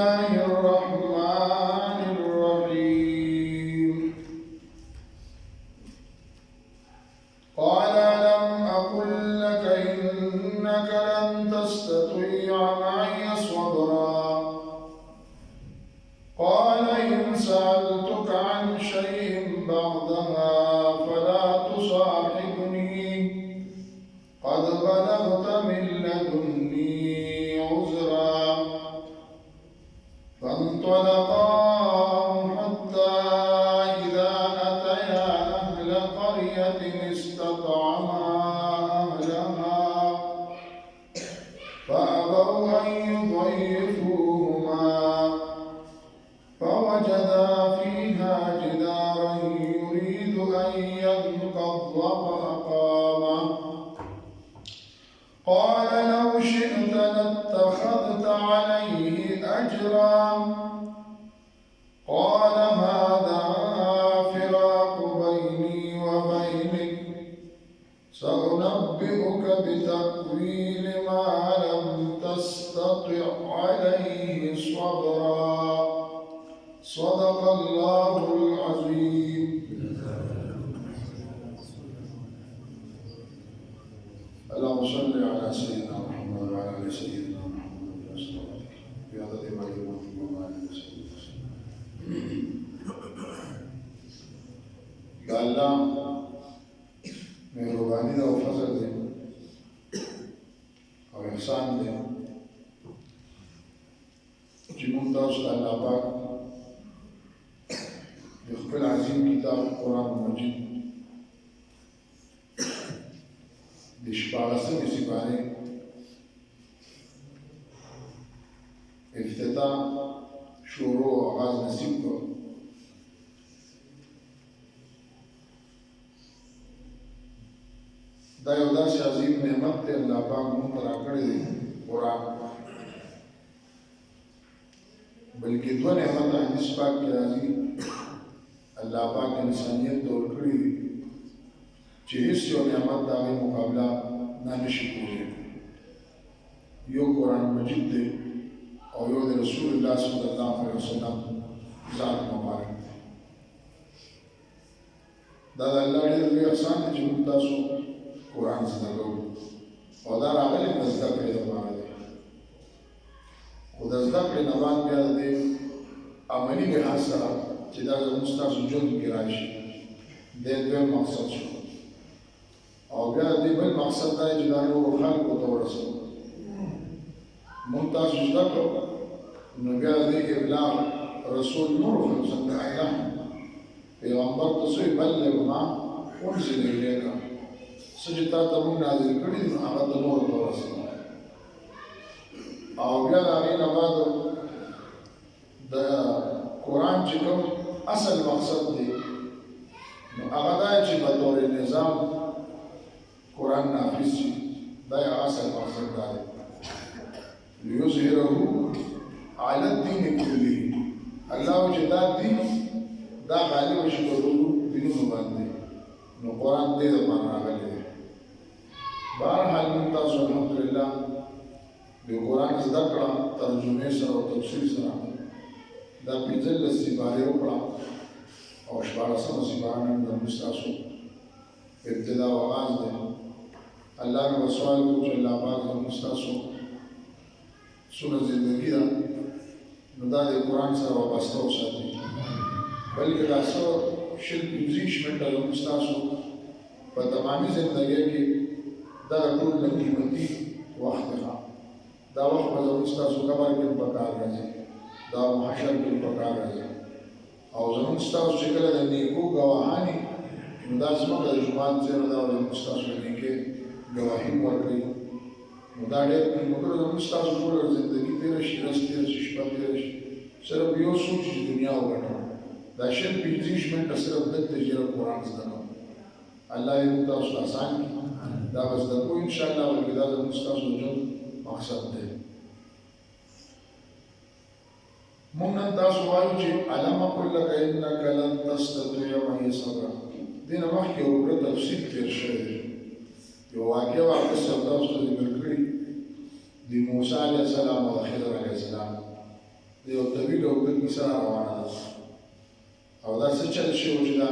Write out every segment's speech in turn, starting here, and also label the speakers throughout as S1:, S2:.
S1: الله الرحمن الرحيم قال لم أقل لك إنك لن تستطيع معي صبرا قال إن سألتك عن شيء بعدها فلا تصاحبني قد بلغت من لدني عذرا فانطلقا حتى إذا أتيا أهل قرية استطعما أهلها فأبوا أن يضيفوهما فوجدا فيها جدارا يريد أن ينقض فأقامه قال لو شئت لاتخذت عليه أجرا قال هذا فراق بيني وبينك سأنبئك بتأويل ما لم تستطع عليه صبرا صدق الله العظيم. اللهم صل على سيدنا محمد وعلى ال سيدنا محمد في عدد ما يموت وما يسلم. يا الله مهرباني ده وفضل ده او احسان ده چې موږ تاسو ته الله پاک د خپل عظیم کتاب قرآن مجید د شپاړسمې سپارې افتتاح شروع او آغاز نصیب کړو. دا یو داسې عظیم نعمت دی الله پاک موږ ته راکړی دی قرآن، بلکې دوه نعمت حدیث پاک کې راځي الله پاک انسانیت ته ورکړي دي چې هیڅ یو نعمت د هغې مقابله نه شي کولی. یو قرآن مجید دی او یو د رسول الله صلی الله علیه وسلم ذات مبارک دی. دا د الله ډېر لوی احسان دی چې موږ تاسو قرآن زده کوو او دا راغلی د زده کړې لپاره دی، خو د زده کړې نه بعد بیا د دې عملي لحاظ سره چې دا زموږ ستاسو ژوند کې راشي د دویم مقصد شو. او بیا د دې بل مقصد دا چې دا نورو خلکو ته ورسوو. موږ تاسو زده کړو نو بیا د دې ابلاغ رسول نورو خلکو ته اعلان پیغمبر ته څه بلغ ما انزل الیک، څه چې تا ته موږ نازل کړي نو هغه د نورو ته ورسوو. او بیا د هغې نه بعد د قرآن چې کوم اصل مقصد دی نو هغه دا چې په طور نظام قرآن نافذ شي، دا یې اصل مقصد دا دی لیظهره علی الدین کله. الله چې دا دین دا غالب شي په ټولو دینونو باندې، نو قرآن دې دپاره راغلی دی. بهرحال موږ تاسو الحمدلله د قرآن زده کړه ترجمې سره او تفسیر سره دا 15 سپارې وکړه او 14مه سپاره نن زموږ ستاسو ابتدا او آغاز دی. الله نه سوال کوو چې الله پاک زموږ ستاسو څومره زندګي ده نو دا د قرآن سره وابسته وساتي، بلکې دا څه 15 منټه زموږ ستاسو په تمامي زندګۍ کې دا ټول نه قیمتي وخت دی. دا وخت به زموږ ستاسو قبر کې په کار راځي، دا محشر کې په کار راځي. او زموږ ستاسو چې کله د نیکو ګواهاني نو دا زموږ د جومات ځای نه ده او زموږ ستاسو د نیکۍ ګواهي ورکوي. نو دا ډېر مګر زموږ ستاسو ټوله زندګي تېره شي، ورځ تېره شي، شپه تېره شي، صرف یو سوچ چې دنیا وګټو. دا 15 منټه صرف دلته چې قرآن زده کوو. الله یې موږ تاسو آسان کړي، دا به زده کوو انشاءالله، بلکې دا زموږ ستاسو ژوند مقصد دی. موږ نن تاسو وایو چې علم اقل لک انک لن تستطیع معي صبرا. دې نه مخکې یو اوږده تفصیل تېر شوی دی. یو واقعه واقع تاسو ته ذکر کړي د موسی علیه السلام او خضر علیه السلام. د یو طویل او اوږده کیسه روانه ده او دا څه چل شوي چې دا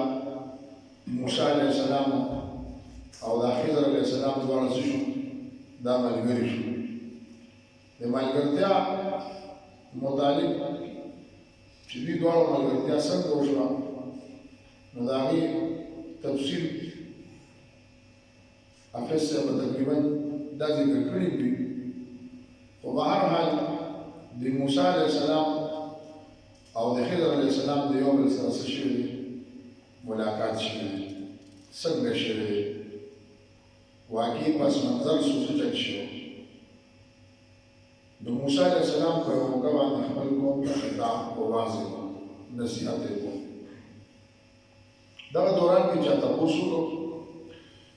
S1: موسی علیه السلام او دا خضر علیه السلام دواړه څه شو دا ملګري شو د ملګرتیا متعلق چې دوی دواړو ملګرتیا څنګه وشوه نو د هغې تفصیل حافظ صاحب تقریبا دا ذکر کړي دي خو په هر حال د موسی علیه السلام او د خضر علیه السلام د یو بل سره څه شوي دي ملاقات شوي دي څنګه شوي دي واقعي پس منظر څه چل شوی د موسی علیه السلام په یوه موقع باندې خپل قوم ته خطاب وواضح نصیحت یې وکړ دغه دوران کې چا تپوس وکړو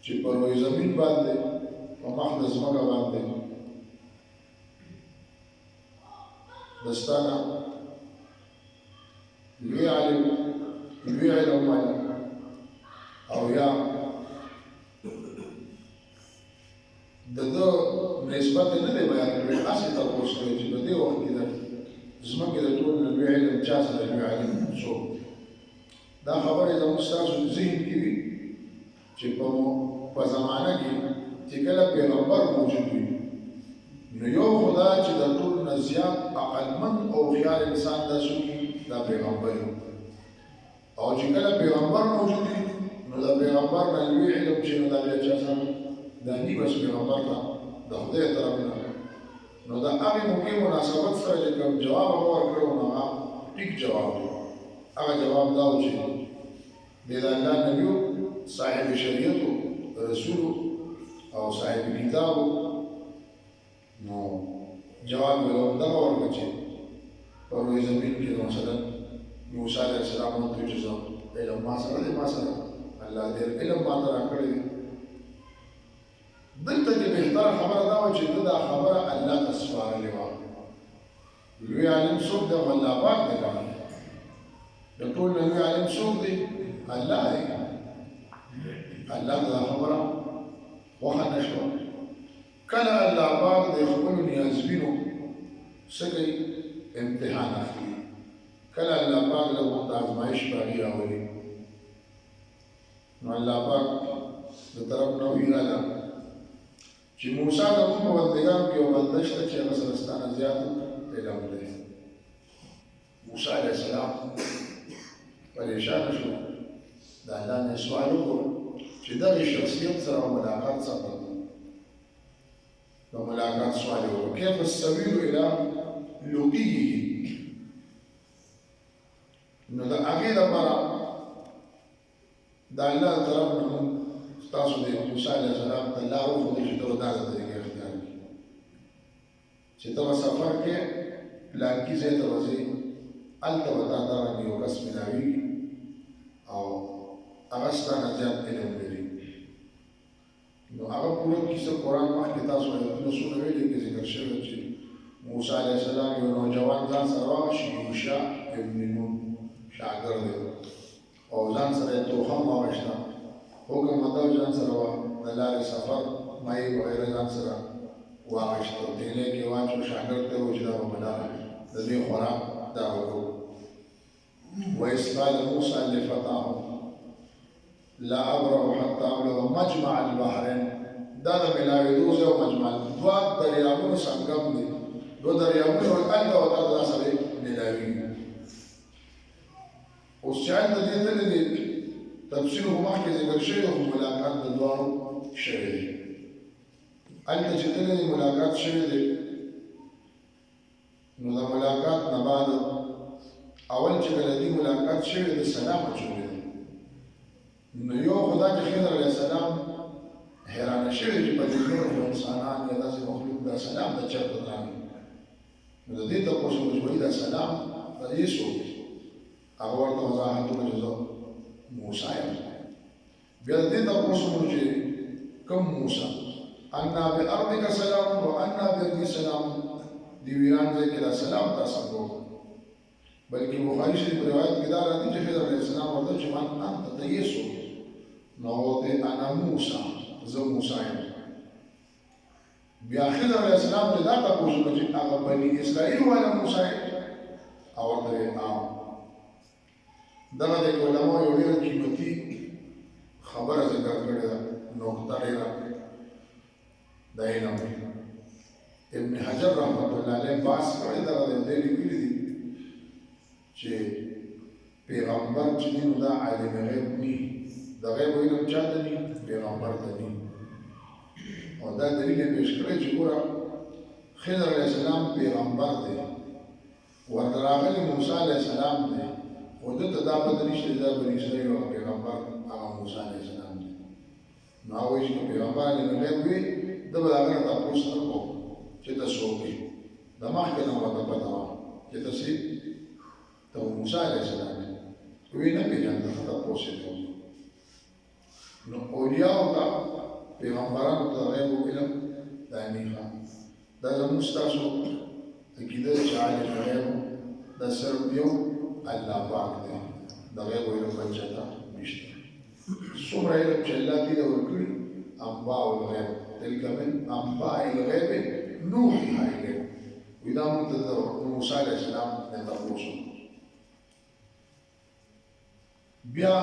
S1: چې په روی زمین باندې په مخ د ځمکه باندې د ستا نه لوی عالم لوی علم والا او یا د ده نسبت نه دی بیان کړی هسې تپوس کوي چې په دې وخت کې د ځمکې د ټول نه لوی علم چا سره لوی عالم څوک دا خبرې زموږ ستاسو ذهن کې وي چې په زمانه کې چې کله پیغمبر موجود وي نو یو خدا چې د ټول نه زیات عقلمند او هوښیار انسان دا څوک دا پیغمبر او چې کله پیغمبر موجود وي نو د پیغمبر نه لوی علم چې نو دا بیا چا سره دا نی بس پیغمبر ته د خدای طرف نه نو د هغې موقع مناسبت سره چې کوم جواب هغه ورکړی نو هغه ټیک جواب دی هغه جواب دا و چې دی د الله نبي صاحب شریعت رسول او صاحب کتاب نو جواب یې دغه ورکړه چې په روی زمین کې مثلا موسی علیه السلام ورته ویل چې زه علم ما سره دی ما سره الله دې علم ماته راکړی دی دلته کې بهتره خبره دا وه چې ده دا خبره الله ته سپارلې وه لوی عالم څوک دی خو الله پاک دی که د ټول نه لوی عالم څوک دی الله دی الله ته دا خبره خوښه نه شوه کله الله پاک د خپلو نیازبینو څه کوي امتحان اخلي کله الله پاک له ورته ازمایش په هغې راولي نو الله پاک د طرف نه ویراله چې موسی د موږ په بندګانو کې یو بنده شته چې هغه سره ستا نه زیات علم دی موسی علیه السلام پریشانه شو د الله نه سوال وکړو چې دغې شخصیت سره ملاقات څنګه د ملاقات سوال یې وکړو کیف السبیل الی لقیه نو د هغې دپاره د الله طرف نه موږ ستاسو د موسی علیه السلام ته لار وښودې چې ته به دغه طریقې اختیار کړي چې ته به سفر کې پلانکي ځای ته به ځې هلته به تا دغه یو کس ملاوېږي او هغه ستا نه زیات علم لري نو هغه پوره کیسه قرآن مخکې تاسو ایتونه څونه ویلي کې ذکر شوی چې موسی علیه السلام یو نوجوان ځان سره واخیست یوشع ابن نون شاګرد دی او ځان سره یې توخه هم واخیسته حکم وته ځان سره وه د لارې سفر مای وغیره ځان سره واخیست او تیلې کې واچو شاګرد ته و چې دا به په لاره د دې خوراک دا وکړو وإذ قال موسى لفتاه لا أبرح حتى أبلغ مجمع البحرين دا د ملاوېدو ځای او مجمع دوه دریابونو سنګم دی دوه دریابونه هلته او دا سره ملاوېږي اوس چې هلته دې تللی دی تفصیل خو مخکې ذکر شوی خو ملاقات د دواړو شوی دی هلته چې تللی دی ملاقات شوی دی نو د ملاقات نه بعد اول چې کله دې ملاقات شوی دی سلام اچولی دی نو یو خدا چې خضر علیه السلام حیرانه شوی چې په دې نورو انسانان یا داسې مخلوق دا سلام د چېرته راغلی نو د دې تپوس وکړو چې دا سلام د دې څوک دی هغه ورته وضاحت وکړو چې زه موسی یم بیا د دې تپوس وکړو چې کوم موسی انا بارضک سلام و انا بردی سلام دې ویران ځای کې دا سلام تا څنګه وکړو بلکې بخاري شریف روایت کې دا راځي چې خضر علیه السلام ورته چې من انت ته یې څوک نو ورته انا موسی زه موسی یم بیا خضر علیه السلام ته دا تپوس وکړو چې هغه بني اسرائیل والا موسی او د عام دغه د علماء یو ډېره قیمتي خبره ذکر کړې ده نقطه ډېره د علم ابن حجر رحمت الله علیه باس کړی دغه د دې لیکلي دي چې پیغمبر چې دی نو دا عالم غیب ني د غیب علم چاته ني پیغمبر ته ني او دا دلیل یې پیش کړی چې ګوره خضر علیه السلام پیغمبر دی ورته راغلی موسی علیه السلام دی خو دته دا پته نشته چې دا بني اسرائیل او پیغمبر هغه موسی علیه السلام دی نو هغه وایي چې پیغمبر عالم غیب وي ده به د هغه نه تپوس نه کوو چې ته څوک یې د مخکې نه ورته پته وه چې ته څه ته موسی علیه السلام یې وی نه پېژانده ښه تپوس یې کوو نو اولیاو ته پیغمبرانو ته د غیبو علم دا نه دا زموږ ستاسو عقیده چې عالم غیب دا صرف یو الله پاک دی د غیبو علم بل چاته نشته څومره علم چې الله دې ته ورکړي انباء الغیب تلک من انباء الغیب نوحیها الیک وی دا موږ ته د موسی علیه السلام نه تپوس بیا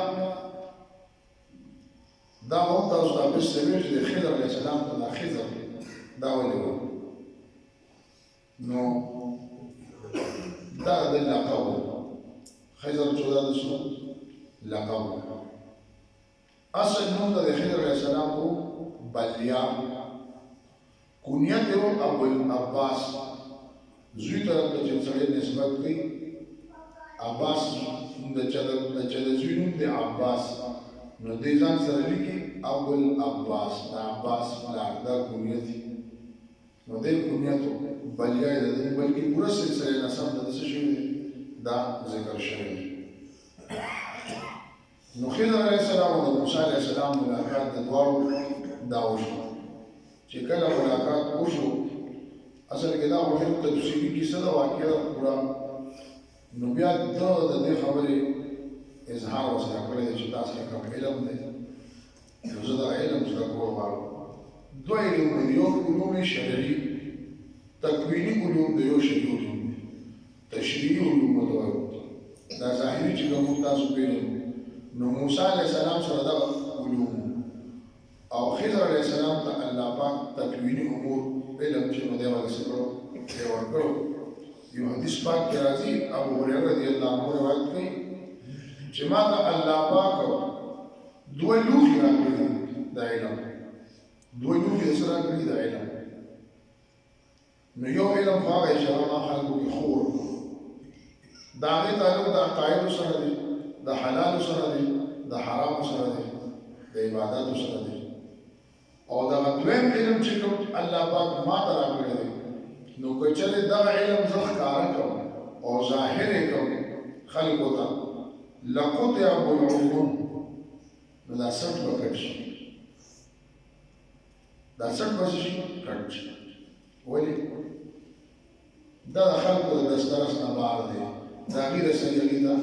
S1: دا هم تاسو ته بس ویل چې خضر علیه السلام ته دا خضر دا ولې و نو دا د لقب خضر چې دا د څه لقب اصل نوم د خضر علیه السلام کو بلیا کنیت یې ابو العباس زوی طرف ته چې سړی نسبت کوي عباس د چا د زوی نوم دی عباس نو دې ځان سره لیکي ابو العباس دا عباس پلار دا کنیت نو دې کنیت بلیا یې ده بلکې پوره سلسله نسب د څه شوی دا ذکر شوی نو خضر علیه السلام او موسی علیه السلام ملاقات د دواړو دا وشو چې کله ملاقات وشو اصل کې دا وحی تفصیلي کیسه دا واقعه پورا نو بیا د دې خبرې اظهار وسره کړی چې تاسو کوم علم دی نو زه دا علم زده کول غواړم دوه علم دی یو علوم شرعي تکویني علوم دی یو شرعي علوم دی تشریعي علوم دا ظاهري چې کوم تاسو پیژنئ نو موسی علیه السلام سره دا علوم او خضر علیه السلام ته الله پاک تکویني امور علم چې نو دی ورسره ورکړو یو حدیث پاک کې راځي ابو هريره رضی الله عنه روایت کوي چې ما ته الله پاک دوه لوښي راکړي د علم دوه لوښي سره راکړي د علم نو یو علم هغه چې هغه خلکو کې خور دا هغې تعلق د عقایدو سره دی د حلالو سره دی د حرامو سره دی د عباداتو سره دی او دغه دویم علم چې کوم الله پاک ما ته راکړی دی نو که چېرې دغه علم زه ښکاره کړم او ظاهر یې کړم خلکو ته لقطع بالعلوم نو دا سټ به کټ شي دا سټ به شي کټ شي ولې دا د خلکو د دسترس نه بهر دی د هغې رسېدلي ته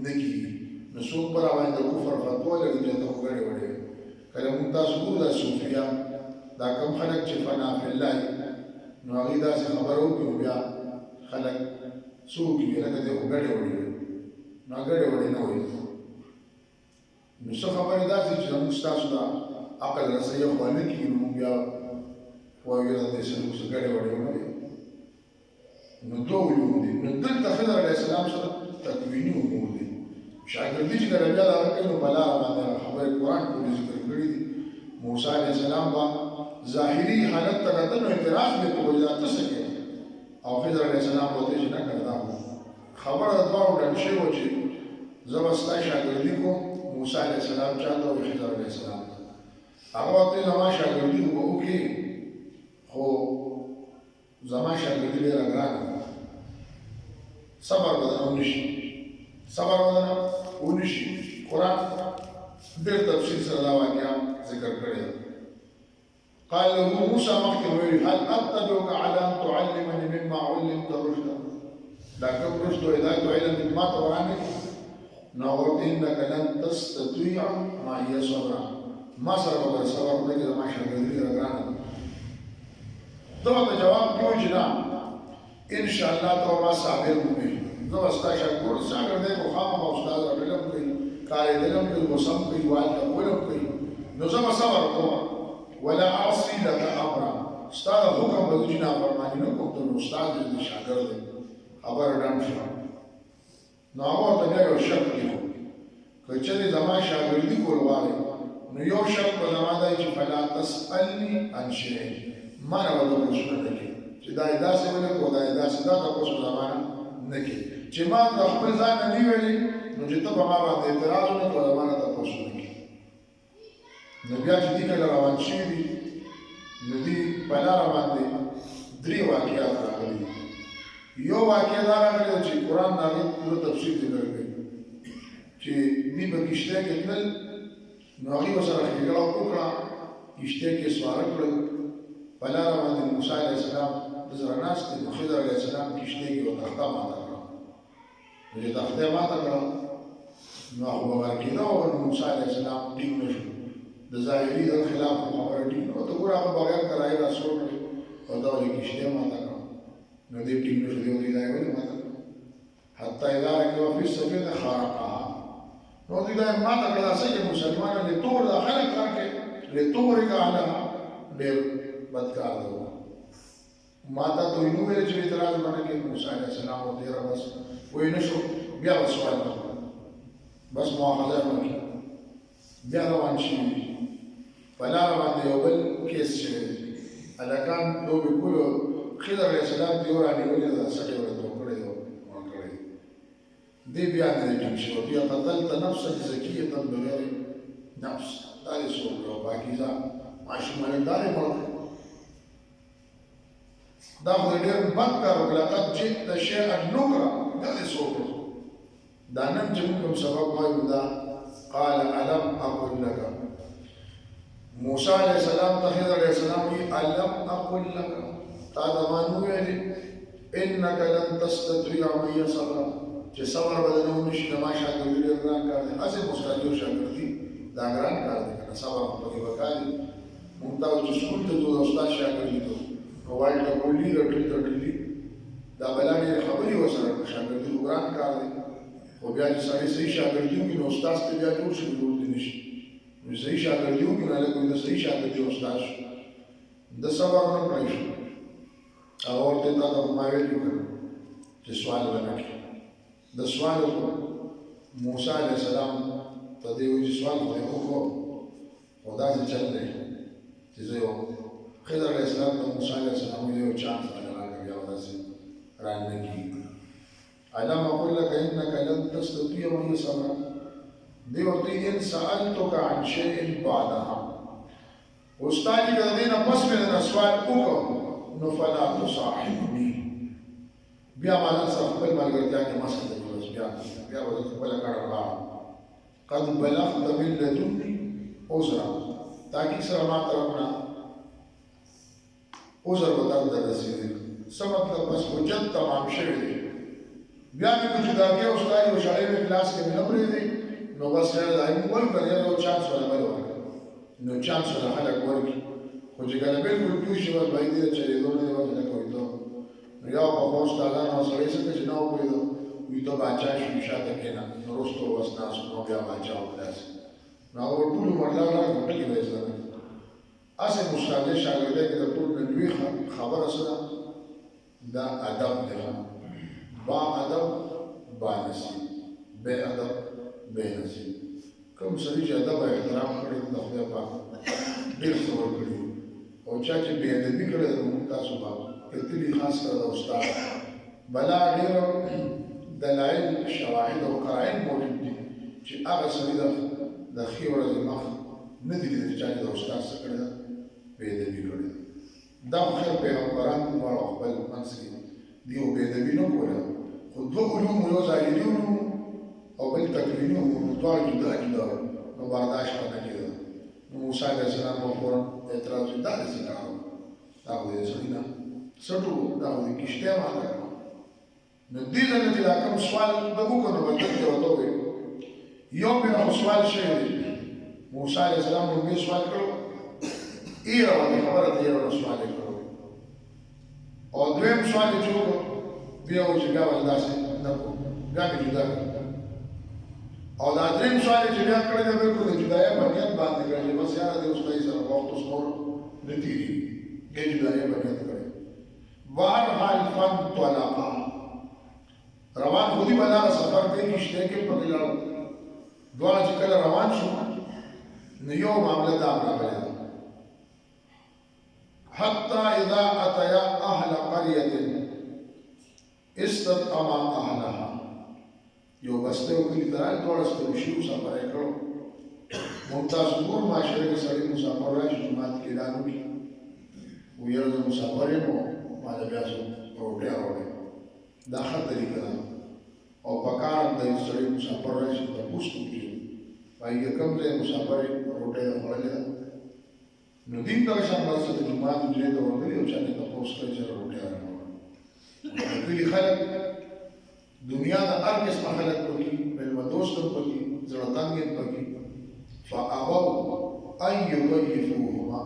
S1: نه کېږي نو څوک به راباندې د کفر فتوا لګي چې ته خو ګډې وډې کله مونږ تاسو ګورو دا صوفیان دا کوم خلک چې فنا فی الله نو هغې داسې خبره وکړي نو بیا خلک څه وکړي لکه دی خو ګډې وډې نو ګډې وډې نه وایي نو څه خبرې داسې چې زموږ ستاسو د عقل رسیه خوا نه کېږي نو مونږ بیا وایو دا دې څه ګډې وډې ونه وایي نو دوه علوم دي نو دلته خضر علیه السلام سره تکویني امور دي شاګردي چې کله بیا دا کوي نو بلا باندې خبرې قرآن پورې ذکر کړي دي موسی علیه السلام با ظاهري حالت ته کتل نو اعتراض به کوي دا څه کوي او خضر علیه السلام وته چې نه کړدا خبره د دواړو ډنډ شوی و چې زه به ستا شاګردي کوم موسی علیه السلام چاته او خضر علیه السلام هغه ورته زما شاګردي به وکړي خو زما شاګردي ډېره ګرانه صبر به نه ونشي صبر به نه ونشي قرآن ډېر تفصیل سره دا واقعه ذکر کړې ده قال له موسی مخکې ویلي هل اتبعك على ان تعلمني مما علمت رشدا دا کوم رشد او هدایت او علم دې ما ته ورانه نو ورته انك لن تستطيع معي صبرا ما سره به صبر وکړي زما شاګردي ډېره ګرانه دغه جواب کوي چې نه ان شاء الله ته ما صابر وي زه ستا شاګرد شاګرد دی خو خامخا استاد راټولم کوي کارېدلم کوي غوسه هم کوي وال ټکول هم کوي نو زه به صبر کوم ولا اعصي لك امرا ستا د حکم به زه چې نافرماني نه کوم ته نو استاد دې شاګرد دی خبره ډنډ شوه نو هغه ورته بیا یو شرط کېښود که چېرې زما شاګردي کول غواړې نو یو شرط به زما دی چې فلا تسألني عن شیء ما نه به تپوسونه نه کوې چې دا یې داسې ولکړو دا یې داسې دا تپوس به زما نه کوې چې ما د خپل ځان نه دي ویلي نو چې ته په ما باندې اعتراض ونه کړو زما نه تپوس ونه کوې نو بیا چې دې کله روان شوي دي نو دې په لاره باندې 3 واقعات راغلي دي یو واقع دا راغلی ده چې قرآن د هغې پوره تفصیل ذکر کوي چې دوی په کښتۍ کې تلل نو هغې ورسره ښېګړه وکړه کښتۍ کې سواره کړل په لاره باندې موسی علیه السلام د زړه ناست دی نو خضر علیه السلام کښتۍ کې یوه تخته ماته کړه نو چې تخته ماته کړه نو هغه به غرقېده وه نو موسی علیه السلام ټینګ نه شو د ظاهري د خلاف خبره ټینګ نو ته ګوره هغه بغیر کرایې راسوړ کړې او دا ولې کښتۍ ماته کړه نو دې ټینګ نه شو دی ولې دا یې ولې ماته کړه حتی اذا رکبوا فی السفینة خرقها نو دې دا یې ماته کړه داسې چې مسلمانان لتور دا خلک راکړې لتغرق اهلها ډېر بدکار دی ماته ته یې نو ویل چې اعتراض ونه کړي موسی علیه السلام ورته یاره بس ویې نه شو بیا به سوال نه کړه بس مؤاخذه یې ونه کړي بیا روان شوي دي په لاره باندې یو بل کیس شوی دی هلکان لوبې کولو خضر علیه السلام دې ورانیولې ده سټې ورته وکړې ده مړ کړی دې بیا نه دی ټینګ شوی بیا قتلت نفسا زکیة بغیر نفس دا دې څوک یو پاکیزه ماشوم هلک دا دې مړ کړی دا خو دې ډېر بد کار وکړه لقد جئت شیئا نکرا دا دې څوک دا نن چې موږ کوم سبق وایو دا قال ألم أقل لك موسی علیہ السلام ته خضر علیہ السلام وی ألم أقل لك تا دا ما نو ویلې إنك لن تستطيع معي صبرا چې صبر به نه ونشي زما شاګردي ډېر ګران کار دی هسې مستقل شاګردي دا ګران کار دی که نه صبر خو پکې پکار دی موږ ته چې سکول ته ځو د استاد شاګردي ته نو وایي ټکولي رټلي دا بلا ډېرې خبرې ورسره کړه شاګردي خو ګران کار دی خو بیا چې سړی صحیح شاګردي وکړي نو استاد ته بیا جوړ شي جوړ دی نه شي نو صحیح شاګردي وکړي نو هلک د صحیح شاګردي استاد شو د صبر نه کړی شو او ورته تا ته ما ویلي کړه چې سوال ونه کړي د سوال موسی علیه السلام ته دې وایي چې سوال خو یې وکړو خو داسې چل دی چې زه یو خضر علیه السلام ته موسی علیه السلام یو چانس راکړه بیا داسې رانه کېږي ألم أقل لك إنك لن تستطيع معي صبرا دې ورته إن سألتك عن شيء بعدها استاد دې نه پس مې نه سوال وکړو نو فلا تصاحبني بیا مالا سره خپل ملګرتیا کې مسله ده بیا به خپله کړه ولاړم قد بلغت من لدني عذرا تاکي سره ما طرف نه عذر به تا ته رسېدلی څه مطلب بس حجت تمام شوی دی بیا مې په جداګۍ استاد یو سړی مې کلاس کې مې نه پرېږدي نو بس خیر دی موږ وکړل یو چانس ولا بل ورکړه نو چانس ولا خلک ورکړي خو چې کله بلکل پوه شي بس باید دې چلېدو نه دی وځي نه کوي نو یو پخوا استادان او سړی څنګه چې نه وپوهېدو وي ته باچا شوي شاته کښېنه نو وروسته بس ناست نو بیا باچا و داسې نو هغه به ټول عمر لا ولاړ نو ټکې به یې زده نه کړي هسې مستعدې شاګردۍ کې د ټول نه لوی خبره څه ده دا ادب دی با ادب با نصیب بے ادب بے نصیب کوم سړي چې ادب او احترام کړی د خدای پاک ډېر څه ورکړي او چا چې بې ادبي کړې ده موږ تاسو به کتلي خاص کړه د استاد بلا ډېر دلایل شواهد او قرائن موجود دي چې هغه سړي د ښې ورځې مخ نه دي لیدلي چې چا چې د استاد څه کړې ده بې ادبي کړې ده دا خو خیر پیغمبران دواړه خپل منځ کې دیو بې ادبي نه کوله خو دوه علوم یو ظاهري علوم او بل تکویني علوم دواړه جدا جدا نو برداشت به نه کېده نو موسی علیه السلام به فورا اعتراض وکړي دا داسې نه دا خو دې سړي نه سټو دا خو دې کښتۍ ماته کړه نو دې ځای چې دا کوم سوال به وکړو نو به دلته ورته ووایو یو مې راخو سوال شوی دی موسی علیه السلام لومړی سوال کړو ایره باندې خبره ده ایره نه سوال یې کړو او دویم سوال یې چې وکړو بیا و چې بیا به داسې نه کوم بیا مې جدا کړ او دا دریم سوال چې بیا کړی دی بالکل د جدایۍ په نیت باندې کړی چې بس یاره دې اوس سره وخت اوس نور نه تېرېږي دې جدایۍ په نیت کړی بهرحال فانطلقا روان خو دې به دغه سفر کوي کښتۍ کې پکې لاړو دواړه چې کله روان شو نو یو معامله دا راغلی ده حتی اذا اتیا اهل قرية استطعما اهلها یو بسته وکړي دا دواړه ستوري شو سفر یې کړو ممتاز ټول معاشره کې سړی مسافر راشي جماعت کې اعلان وکړي ویل زه مسافر یم ما د بیا څو روټۍ راوړې دا ښه طریقه ده او په کار د سړی مسافر راشي تپوس وکړي وایي کوم ځای مسافر یې روټۍ خوړلې ده نو دین دغه شان بس د جماعت مجرې ته ورغلي او چا نه تپوس کوي چې روټۍ راوړه کلي خلک دنیا د هر قسمه خلک پکې مېلمه دوست هم پکې زړه تنګ هم پکې فابوا ان یضیفوهما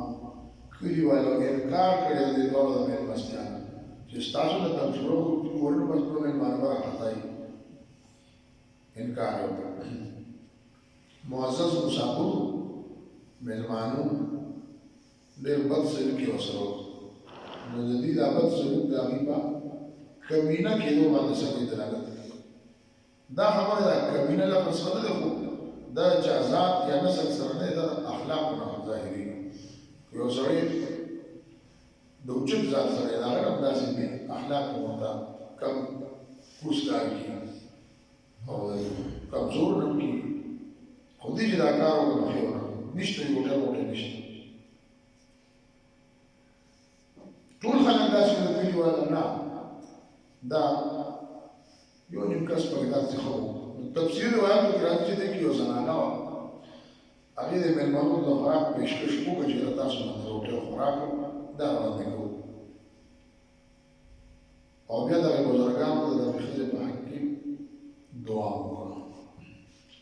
S1: کلیوالو انکار کړی دی دواړو د مېلمستیا نه چې ستاسو د تبصرو ورنه بس په مېلمانه به راخطایي انکار وکړ معزز مسافرو مېلمانو ډېر بد سلوک یې ورسره وکړ نو د دې دا بد سلوک د هغوی په کمینه کېدو باندې سړی دلالت کوي دا خبره ده کمینه لفظ څه نه ده خو دا چې ذات یا نسل سره نه دا اخلاقو نه ظاهري یو سړی د اوچت ذات سره د هغه هم داسې بې اخلاقو ورته کم کوسکار کړي او کمزور نه کړي خو دې چې دا کار وکړي نو ښه ونه نشته یې ګوټه وټه نشته ټول خلک داسې د کلي والا نه دا یو نیم کس پکې داسې ښه و تفسیر روایاتو کې راځي چې دې کې یو زنانه وه هغې د مېلمنو د خوراک پیشکش وکړه چې زه تاسو نه د روټۍ خوراک دا وړاندې کوو او بیا دغې بزرګانو د دغې ښځې په حق کې دعا وکړه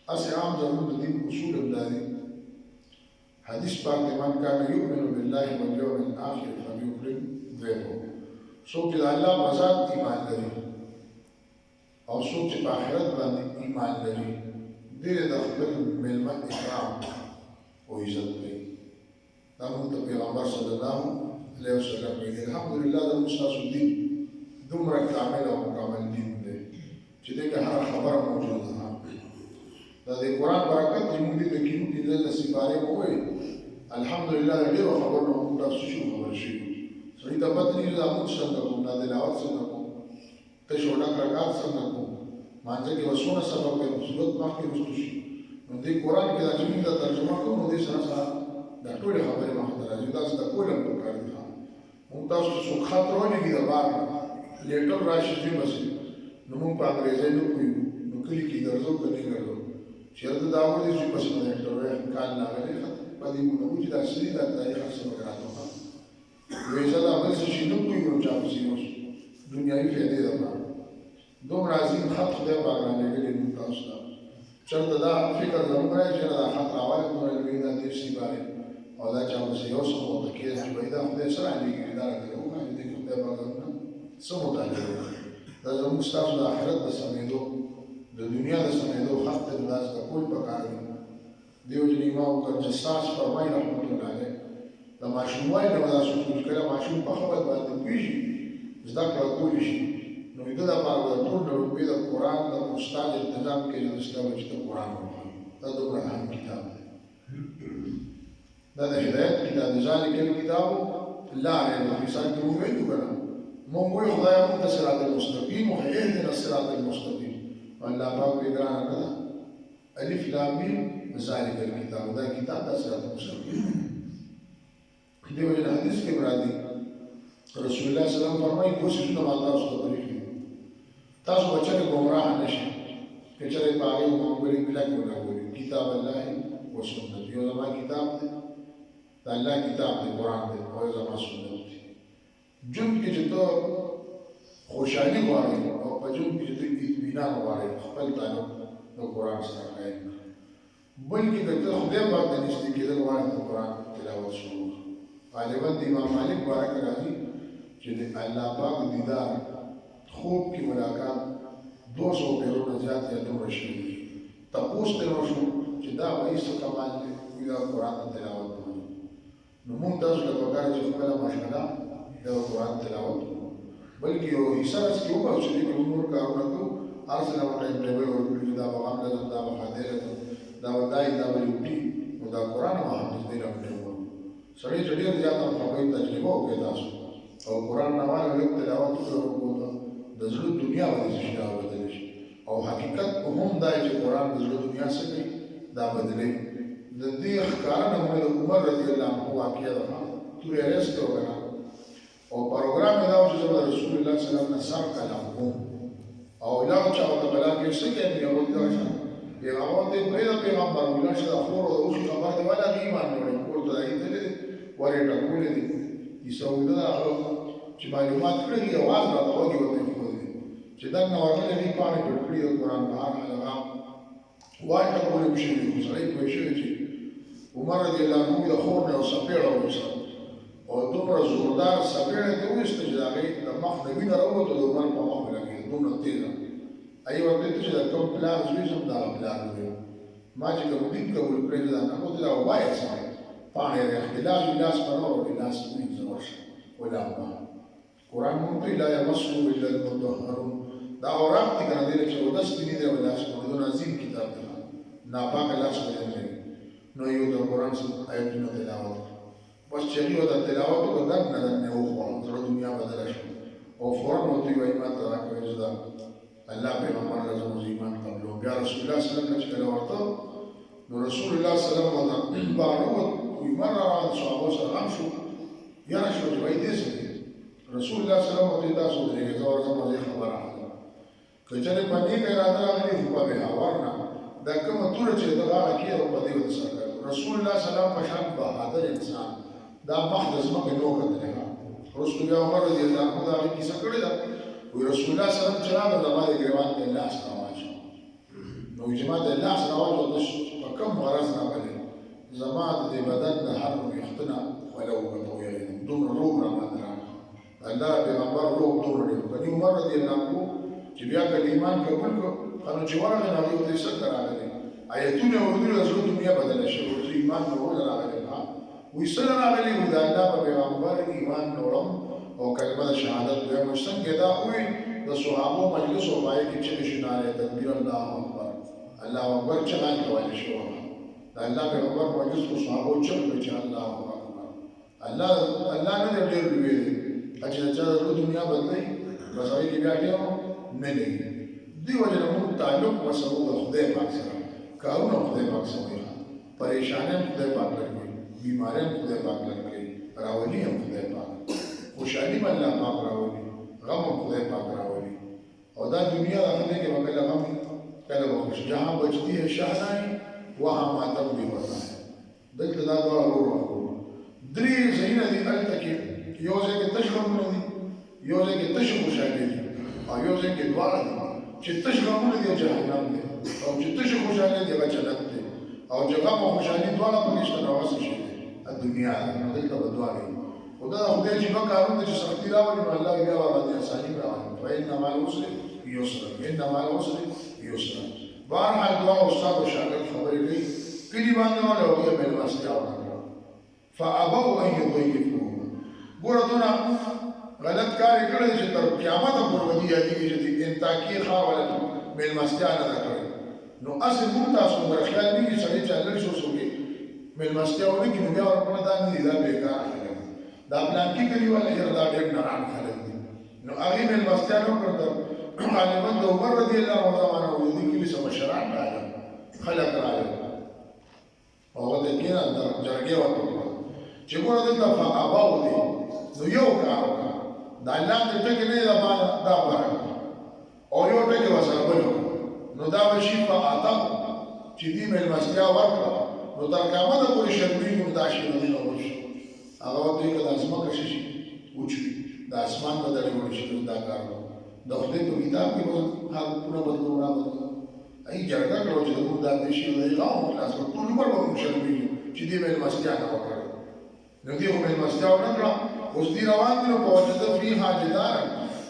S1: هسې عام زموږ د دین اصول هم دا دي حدیث پاک کې من کان یؤمن بالله والیوم الاخر فلیکرم ضیفه څوک چې د الله په ذات ایمان لري او څوک چې په آخرت باندې ایمان لري ډېر د خپل مېلمه اکرام او عزت کوي دا موږ ته پیغمبر صلی الله علیه وسلم ویلي الحمدلله زموږ ستاسو دین دومره کامل او مکمل دین دی چې دې کې هره خبره موجوده ده دا د قرآن برکت چې موږ دې د کینو پنځلس سپارې ووایو الحمدلله د ډېرو خبرو نه موږ تاسو شو خبر شوي سړي ته پته نه دا موږ څنګه کوو دا تلاوت څنګه کوو تش ډک رکعت څنګه کوو مانځه کې وسونه سبب کوي مصیبت مخکې رسو شي نو دې قرآن کې دا چې موږ دا ترجمه کوو نو دې سره سره دا ټولې خبرې مخته راځي تاسو ته کول هم پکار دي موږ تاسو څو خط راولېږي د بار لیټر راشي دې بس نو موږ په انګریزي نه پوهېږو نو کلي کې ګرځو که نه ګرځو چېرته دا وړي چې بس په لیټر کال راغلی په دې موږ چې دا اصلي دا تاریخ سره ګرځو ویزه دا بل څه شي نه پوهېږو چا پسې اوس دنیایي فایدې دپاره دومره عظیم خط خدای پاک رالېږلی موږ تاسو ته چېرته دا فکر زموږ راشي چې دا خط راوالی دومره لوی دا دېرش سپارې او دا چا پسې یو څه متکیه چې وایي دا خدای څه رالېږي دا راته وښایي دې کې خدای پاک زموږ څه مطالعه وکړي دا زموږ ستاسو د آخرت د سمېدو د دنیا د سمېدو خط ته دا زده کول پکار دي دیو جن امام جساس فرمایي رحمت الله علیه د ماشوموالي نه به دا څوک چې کله ماشوم په خبر باندې پوه شي زده کړه کولی شي نو د ده لپاره به ټول روپۍ د قرآن د استاد التزام کوي چې زده کړه چې ته قرآن ووایې دا دومره اهم کتاب دی دا د هدایت کتاب دی ذلک الکتاب لا ریب فیه مثال کې موږ ویلو که نه موږ وایو خدایه موږ ته صراط المستقیم وښیه اهدنا الصراط المستقیم الله پاک وایي ګرانه نه ده الف لام میم ذلک الکتاب دا کتاب دا صراط المستقیم دیو جن حدیث کې مرادي رسول الله صلی الله علیه وسلم فرمایي دوه څیزونه ما تاسو ته پرېښي تاسو به چېرې ګمراه نه شئ که چېرې په هغې ومنګولې کلک ولګولې کتاب الله و سنت یو زما کتاب دی د الله کتاب دی قرآن دی او یو زما سنت دی ژوند کې چې ته خوشحالي غواړې او په ژوند کې چې ته اطمینان غواړې خپل تعلق د قرآن سره قایم کړه بلکې که ته خدای پاک ته نږدې کېدل غواړې د قرآن تلاوت شروع غالبا د امام مالک باره کې راځي چې د الله پاک دیدار خوب کې ملاقات 200 پیرونه زیات یا دومره شوي دي. تپوس ترې وشو چې دا به څه کمال دی، وایي دا قرآن ته تلاوت کوي. نو موږ تاسو ته پکار چې خپله مشغله دا قرآن تلاوت کوو، بلکې یو حصه داسې کې وباسو چې دې کې نور کارونه کوو، هر څه له به ټایم ټیبل ورکړي چې دا به غم لرم، دا به خدای لرم، دا به دای، دا به یوټي، نو دا قرآن به هم نږدې راوټیم ورکړو. سړی چې ډېر زیاته خبرې تجربه وکړي تاسو او قرآن نواله لږ تلاوت وکړو، د زړه دنیا به داسې شي راوبدلی شي. او حقیقت هم دا چې قرآن د زړه دنیا څه کوي، دا بدلوي. د دې ښکاره نمونه د عمر رضی الله عنه واقعه ده. تورې اریس ته وکړه او پروګرام یې دا و چې زه به د رسول الله صلی الله علیه وسلم نه سر قلم کوم او لاړ چا ورته بلا کې څه کوي، پیغمبر ته ورشه پیغمبر ته پرېږده، پیغمبر ولاړ شه د خور او د اوښ خبر دی ولې هغه ایمان نه وړي، کور ته راایستلې دي، ور یې ټکولې دي. عیسی ویده ده هغه چې معلومات کړي دي، اواز راته وږي ورته ایښودی دي چې دننه ورغلې دي پاڼې پټ کړي د قرآن په هر حال هغه وایي ټکولې به شوي دي. خو سړی پوه شوی چې عمر رضی الله عنه د خور نه یو څپېړه وویسته او دومره زوردار څپېړه یې وویسته چې د هغې د مخ نه وینه راووته، د عمر په مخ ولګېده، دومره تېزه. هغې ورته ویل چې د کوم پلار زوی یم د هغه پلار زوی ما چې کوم دین قبول کړی دا نه کوته دا وایه سړی پاڼې راخلي لاس ګیلاس په نه وړي، لاس وینځه ورشه ولامه. قرآن مونږ ته لا یمسه الا المطهرون، دا اورام دي که نه دی چې اودس دې نه دی او لاس باندې دونه عظیم کتاب دی، ناپاکه لاس باندې نه لري. نو یو د قرآن آیتونه تلاوت بس چې هغې ورته تلاوت وکړه، دننه دننه وخوړه، زړه دنیا بدله شوه او فورا ورته وایي ایمان ته راکوي زه د الله پیغمبر له زموږ ایمان قبلوم. بیا رسول الله صلی الله علیه وسلم چې کله ورته نو رسول الله صلی الله علیه وسلم بهر ووت، ایمان را روان صحابو سره غم شو، یاره شو چې وایي دې څه دی. رسول الله صلی الله علیه وسلم ورته تاسو ودرېږئ، زه ورځم او زه خبره اخلم. که چېرې په نیکه اراده راغلي خو په بېهاور نه، دا کومه توره چې د غاړه کېږي په دې ورته سر کوي. رسول الله صلی الله علیه وسلم په شان بهادر انسان دا مخ د ځمکې نه وکتلی. وروسته بیا عمر رضی الله عنه د هغې کیسه کړې ده، وایي رسول الله صلی الله علیه وسلم چې راغله زما د ګرېوان ته یې لاس راواچاوه. نو وایي چې ما ته یې لاس راواچاوه، ته په کوم غرض راغلی؟ زما د دې بدن د هر ویښته خوله وکړه ویېږم، دومره روغ راباندې راغله. الله پیغمبر روغ دومره ډېر کني. عمر رضی الله عنه چې بیا کله ایمان قبول کړو، نو چې ورغی نو هغې ورته یې څه ته راغلی آیتونه یې اورېدلي، د زړه دنیا بدله شوې، ورته ایمان مې ولې راغلی؟ وایي څه راغلي؟ وایي د الله په پیغمبر ایمان وړم او کلمه د شهادت وایم. څنګه دا وایي د صحابو مجلس او په هغې کې چغې شوې، نارې تکبیر الله اکبر، الله اکبر چغه یې کولی شوه. د الله پیغمبر په مجلس کې صحابو چغ کړې چې الله اکبر. الله نه دی ډېر لوی دی چې د چا د زړه دنیا بدلوي، بس هغې کې بیا ټیم نه لګي. دې وجې نه موږ تعلق وسو د خدای پاک سره، کارونه خدای پاک سره کوي، پریشانیان خدای پاک لري، بیماریان خدای پاک لري، راولي هم خدای پاک، خوشحالي به الله پاک راولي، غم هم خدای پاک راولي. او دا دنیا د خدای کې به کله غم کله به خوش، جهاں بجتی ہے شاہنامه وہاں ماتم بھی ہوتا ہے. دلته دا دواړه ورو ورو درې ځایونه دي هلته کې، یو ځای کې تش غمونه دي، یو ځای کې تش خوشحالي دي، او یو ځای کې دواړه دي چې تش غمونه دي جهنم دی، او چې تش خوشحالي دي هغه جنت دی، او چې غم او خوشحالي دواړه پکې شته نو هغه څه شی دی دنیا ده. نو دلته به دواړه وي. خو دا د خدای چې به کارونه چې سختي راولي نو الله بیا ورباندې اساني راولي. فإن مع العسر يسرا، إن مع العسر يسرا. بهرحال دعا استاد او شاګرد خبرې کوي، کلي باندې ولاړ او بیا مېلمستیا وکړه. فابوا ان يضيفوه. ګوره دونه غلط کار یې کړی چې تر قیامته پورې ودې یادېږي چې انتاکي ښاروله مېلمستیا نه ده کړې. نو هسې موږ تاسو مګر خیال نه وي سړی چې لږ شو څوک مېلمستیا ونه کړي نو بیا ورپونه دا نه دي، دا بېکاره خلک دي، دا پلانکي کلي والا یاره دا ډېر نران خلک دي. نو هغې مېلمستیا نه وکړه، غالبا د عمر رضی الله عنه زمانه و، د دې کلي څه مشران راغلل، خلک راغلل او هغه ته کېناستل، جرګې ورته وکړه چې ګوره دلته فاباو دی. نو یو کار وکړه، د الله د ټکي نه یې دپاره دا غوره کړه او یو ټکي ورسره بل وکړه، نو دا به شي فاتو چې دې مېلمستیا ورکړه نو تر قیامته پورې شرمېږي نو دا شي نه دی وشي. هغه ورته وایي که د ځمکه څه شي وچ وي، د اسمان به دړې وړې شي، دا کار وکړه. د خدای په کتاب کې به حالتونه بدلون راولي. هغې جرګه کړه چې زموږ دا دې شي دی غم خلاص کړه، ټول عمر به موږ شرمېږو چې دې مېلمستیا نه وکړه. نو دې خو مېلمستیا ونه کړه، اوس دې روان دي نو فوجد فیها جدارا،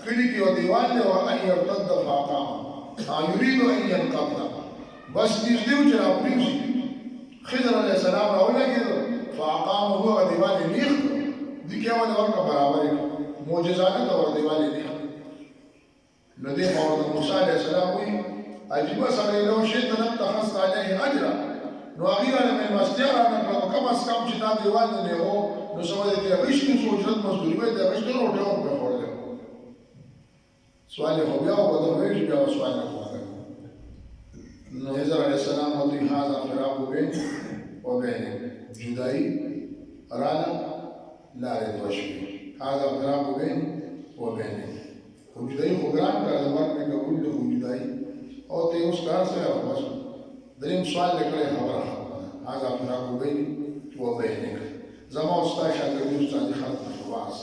S1: کلي کې یو دیوال دی او ان یرتد فاقامه، يريد ان ينقض بس نږدې و چې راپرېوځي خضر علیه السلام راولګېده فاقامه هغه دیوال یې نیغ کړ دې کې ولې ورکړه برابر یې معجزانه طور دیوال یې نیغ نو دې ما ورته موسی علیه السلام وایي عجیبه سړی لو شئت لاتخذت علیه اجرا نو هغې راله مېلمستیا رانه کړه نو کم از کم چې دا دیوال نه نیغو نو څه وایي د هغې شپې څو اجرت مزدوري به د هغې شپې روټۍ هم پرې خوړلی سوال یې خو بیا وکړه وایي چې بیا سوال نه کوه نو خضر علیہ السلام وطی هذا فراق بین و بینک جدائی رانا لارد وشوی هذا فراق بین و بینک خو جدائی خو گران کرده مرد میں قبول ده خو جدائی او تی اس کار سے ہے بس دریم سوال لکڑے خبر هذا فراق بین و بینک زمان استا شاکردی استادی خلق نفواز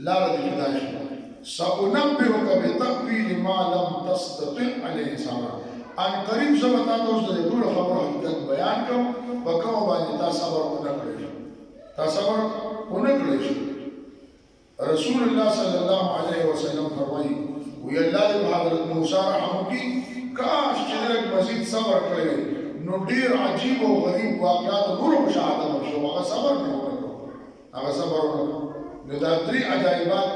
S1: لارد جدائی شما سأنبئك بتأويل ما لم تستطع عليه صبرا ان قریب زمتا تاسو د ټول خبرو حقیقت بیان کوم په کوم باندې تاسو صبر ونکړئ رسول الله صلی الله علیه وسلم فرمایي وی الله دې حضرت موسی رحم کی کاش چې درک مزید صبر کړی نو ډیر عجیب او غریب واقعات نور مشاهده وشو هغه صبر نه وکړو نو دا درې عجایبات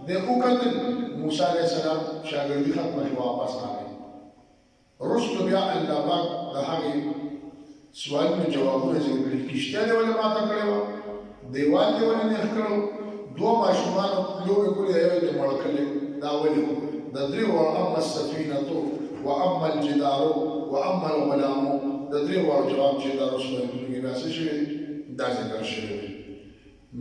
S1: د وکړل موسی علیه السلام شاګردي ختم شو واپس راغی رسل بیا الله پاک د هغې سوالونو جوابونه ذکر کړي کشتیا دې ولې ماته کړې وه دیوال دې ولې نیغ کړی دوه ماشومانو لوبې کړې یو یې مړه کړلی دا ولې د درې واړو اما السفینة و اما الجدار و اما الغلام د درې واړو جواب چې دا رسول الله کې بیا څه شوي دا ذکر شوی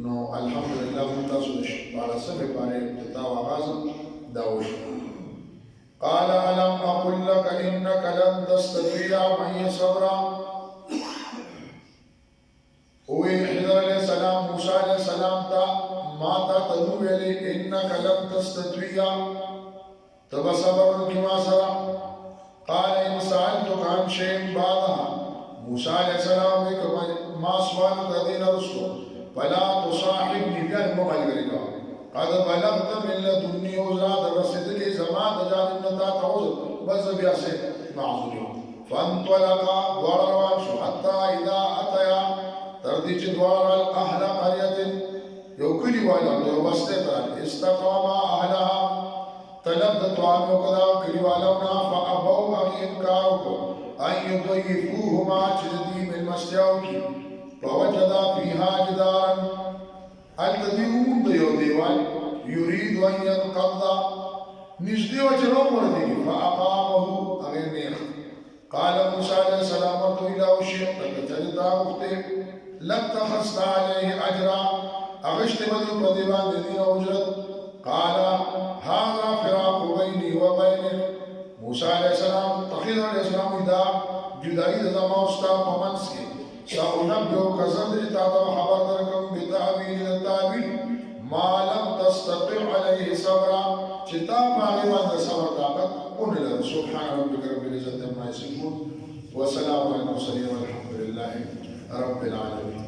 S1: نو الحمدلله موږ تاسو د شپاړسمې پارې ابتدا او آغاز دا وشو قال ألم أقل لك إنك لن تستطيع معي صبرا وی خضر علیہ السلام موسیٰ علیہ السلام تا ماتا تنوی علی إنك لن تستطيع تب صبر کی ما سرا قال إن سألتك عن شيء بعدها موسیٰ علیہ السلام ما سوال تدین رسول فلا تصاحبني بیان مغلقری کا قد بلغت من لدني عذرا رسد لي زمان جانب نتا تعوذ بس بیا سے معذور فانطلقا دوار شو حتى اذا اتيا تردي چې دوار اهل قريه یو کلی والا یو واسطه تر استقام اهلها طلب د طعام وکړه کلی والا نه فابوا ان انکار کو ان يضيفوهما جدي من مستياو کی فوجد فيها جدارا التدیون د یو دیوال یرید ان ينقض نږدې و چې راوړدي فاقامه هغه نیغ قال موسی علیه السلام ورته ویل او شیخ ته دا وخته لاتخذت علیه اجرا اغشت بدو په دی باندې دین اجرت قال هذا فراق بیني وبینک موسی علیه السلام تخیل علیه السلام دا جدائی د زما او ستا په منځ کې سأنبئك صدري تعالى خبر درکم بتأويل التأويل ما لم تستطع عليه صبرا چتا باغی باندې صبر طاقت اونل سبحان ربك رب العزة عما يصفون وسلام على المرسلين والحمد لله رب العالمين